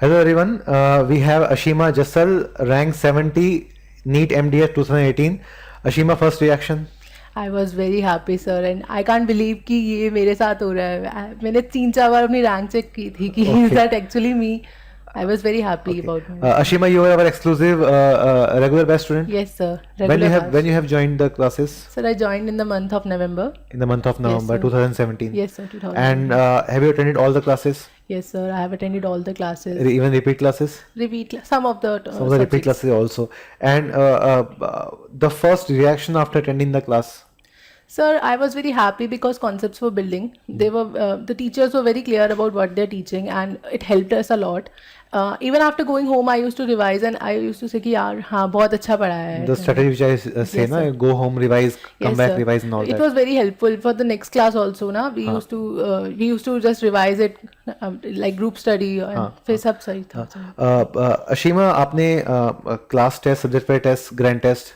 Hello everyone, we have Ashima Jassal, rank 70, NEET MDS 2018. Ashima, first reaction? I was very happy sir and I can't believe कि ये मेरे साथ हो रहा है. मैंने 3-4 बार अपनी रैंक चेक की थी कि is Okay. That actually me. I was very happy Okay. About me. Ashima, you are our exclusive regular batch student. Yes sir. When you have joined the classes Sir, I joined in the month of November. in the month of November sir. 2017. Yes sir, 2000. And have you attended all the classes, Yes sir, I have attended all the classes. even repeat classes? Some of the Some of the repeat subjects. classes also. And the first reaction after attending the class? Sir, I was very happy because concepts were building. They were the teachers were very clear about what they're teaching, and it helped us a lot. Even after going home, I used to revise, and I used to say कि यार हाँ बहुत अच्छा पढ़ाया है. The strategy which I say, Yes, na, sir. go home, revise, come Yes, back, sir. revise and all It that. was very helpful for the next class also. ना we used to just revise it like group study and फिर सब सही था. अशीमा, आपने class test, subject paper test, grand test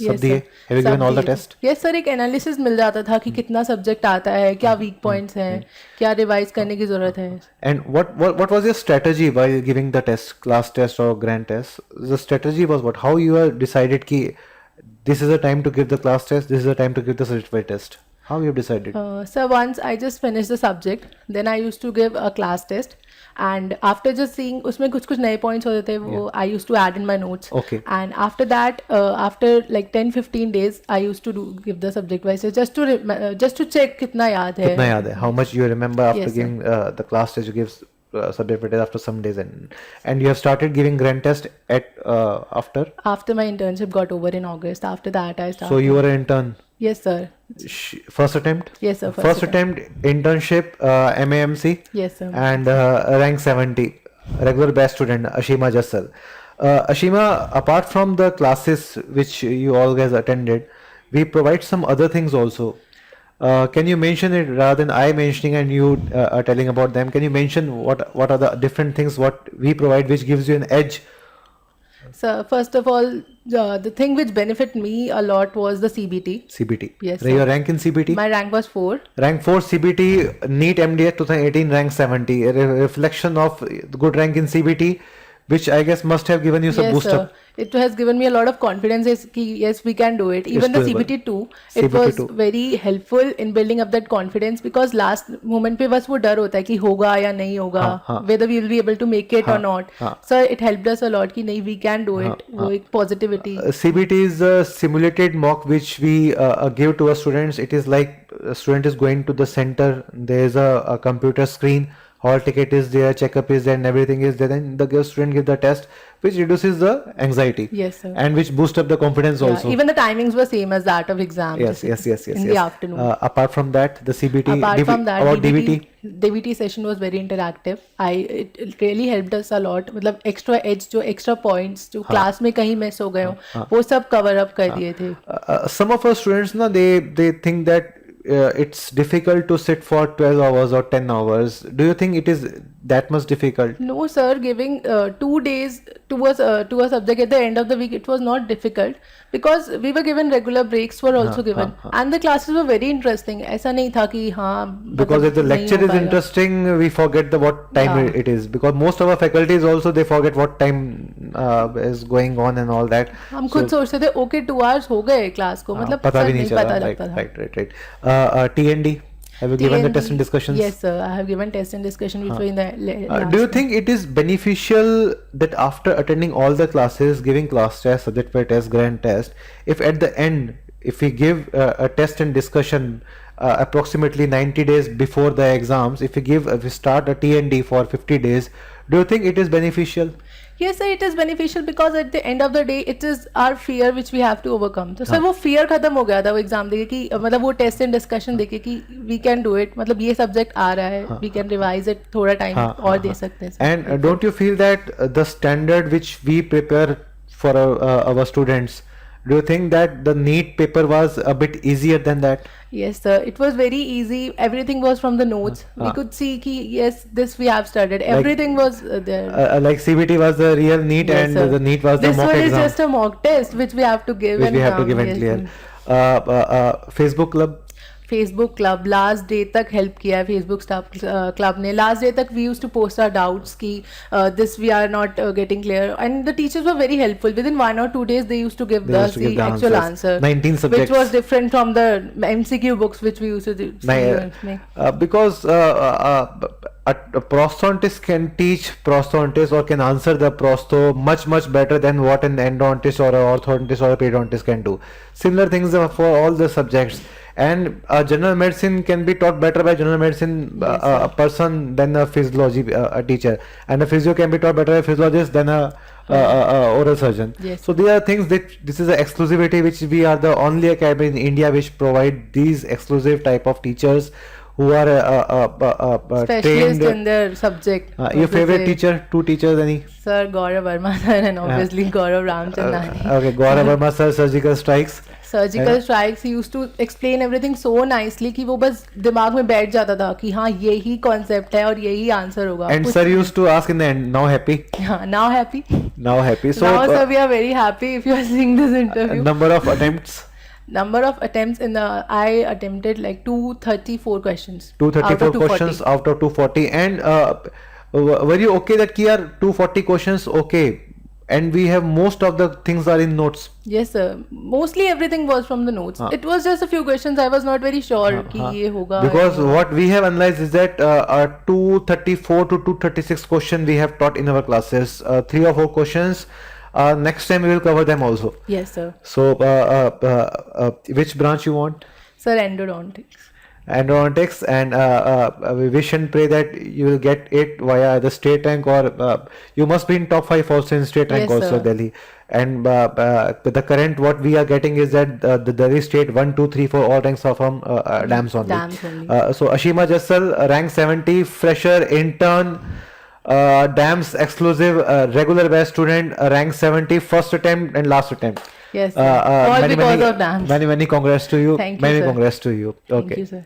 सब दिए? Have you given all the test? Yes sir, एक analysis मिल जाता था कि कितना सब्जेक्ट आता है, क्या वीक पॉइंट्स हैं, क्या रिवाइज करने की जरूरत है. And what was your strategy while giving the test, class test or grand test? The strategy was what? How you are decided ki this is the time to give the class test, this is the time to give the subject paper test? How you have decided? Sir, once I just finished the subject, then I used to give a class test, and after just seeing उसमें कुछ नए points होते थे वो I used to add in my notes. Okay. And after that, after like 10-15 days, I used to give the subject wise just to check कितना याद है. कितना याद है? How much you remember after Yes, sir. giving the class test? You give subject paper test after some days, and you have started giving grand test at After my internship got over in August, after that I started. so you were an intern. Yes sir. First attempt? Yes sir. First attempt, internship, MAMC, Yes sir. and rank 70, regular batch student, Ashima Jassal. Ashima, apart from the classes which you all guys attended, we provide some other things also. Can you mention it rather than I mentioning and you are telling about them? Can you mention what are the different things what we provide which gives you an edge? So first of all, the thing which benefit me a lot was the CBT. CBT. Yes, Your sir. rank in CBT? My rank was 4. Rank 4 CBT, NEET MDS 2018, rank 70. A reflection of good rank in CBT, which I guess must have given you some Yes boost sir. up. It has given me a lot of confidence कि yes we can do it. Even the doable. CBT 2, it CBT was 2. very helpful in building up that confidence because last moment पे बस वो डर होता है कि होगा या नहीं होगा, हाँ. whether we will be able to make it or not. हाँ. So it helped us a lot कि नहीं we can do it. वो एक positivity. CBT is a simulated mock which we give to our students. It is like a student is going to the center, there is a computer screen, hall ticket is there, checkup is there, and everything is there. Then the student gives the test, which reduces the anxiety. Yes sir. And which boosts up the confidence Yeah, also. even the timings were same as that of exam. Yes. In the afternoon. Apart from that, the CBT, Apart from that, about DBT session was very interactive. It really helped us a lot. मतलब extra edge जो extra points जो class में कहीं miss हो गए हो वो सब cover up कर दिए थे. Some of our students na they think that it's difficult to sit for 12 hours or 10 hours. Do you think it is that much difficult? No sir, giving 2 days to a subject at the end of the week, it was not difficult because we were given regular breaks were also given and the classes were very interesting. ऐसा नहीं था कि हाँ Because if the नहीं lecture हो is पाएगा. interesting, we forget what time Yeah. it is. Because most of our faculties also they forget what time is going on and all that. हम खुद सोचते थे ओके 2 hours हो गए class को, मतलब पता भी नहीं पता चला. लगता था. Right. TND. Have you given the test and discussions? Yes sir, I have given test and discussion which were in the last Do you month. think it is beneficial that after attending all the classes, giving class test, subject paper test, grand test, if at the end, if we give a test and discussion approximately 90 days before the exams, if we start a TND for 50 days, do you think it is beneficial? Yes sir, it is beneficial because at the end of the day it is our fear which we have to overcome. तो sir वो fear खत्म हो गया था वो exam देके कि मतलब वो टेस्ट एंड डिस्कशन देके कि we can do it, मतलब ये सब्जेक्ट आ रहा है, we can revise it, थोड़ा टाइम और दे सकते हैं. And don't you feel that the standard which we prepare for our students, do you think that the NEET paper was a bit easier than that? Yes sir, it was very easy. Everything was from the notes. We could see कि yes, this we have studied. Everything was there. Like CBT was the real NEET Yes, and sir. the NEET was the This mock one is exam just a mock test which we have to give which and we have to give and yes, clear. Facebook club. Facebook club last day तक help किया है Facebook club ने. Last day तक we use to post our doubts कि this we are not getting clear and the teachers were very helpful. With in 1 or 2 days they used to give They us used to the give the actual answers. answer 19 which subjects. was different from the MCQ books which we used to do. Because a prosthodontist can teach prosthodontist or can answer the prostho much better than what an endodontist or an orthodontist or a periodontist can do. Similar things for all the subjects. And general medicine can be taught better by general medicine Yes, a person than a physiology a teacher, and a physio can be taught better by a physiologist than a oral surgeon. Yes. So there are things that this is an exclusivity which we are the only academy in India which provide these exclusive type of teachers who are Specialist trained. in their subject. Your favorite teacher, 2 teachers, any? Sir Gaurav Verma sir and obviously Gaurav Ramchandani. Okay, Gaurav Verma sir, surgical strikes. Surgical strikes ही used to explain everything so nicely कि वो बस दिमाग में बैठ जाता था कि हाँ यही कॉन्सेप्ट है और यही आंसर होगा. And sir used to ask in the end, now happy? हाँ, now happy. Now happy. So Now sir we are very happy if you are seeing this interview. number of attempts? Number of attempts in the I attempted like 234 questions. 234 questions out of 240. And were you okay that ki yaar 240 questions okay? And we have most of the things are in notes. Yes sir. Mostly everything was from the notes. It was just a few questions. I was not very sure कि ये होगा. Because what we have analyzed is that 234 to 236 question we have taught in our classes. 3 or 4 questions. Next time we will cover them also. Yes sir. So which branch you want? Sir endodontics. Endodontics, and we wish and pray that you will get it via the state rank, or you must be in top 5 also in state rank Yes, also, sir. Delhi. And the current what we are getting is that the Delhi state 1, 2, 3, 4 all ranks are from DAMS only. DAMS only. So Ashima Jassal, rank 70, fresher, intern, DAMS exclusive, regular batch student, rank 70, first attempt and last attempt. Yes sir. All because of DAMS. Many congrats to you. Thank you, Many sir. congrats to you. Thank Okay. you sir.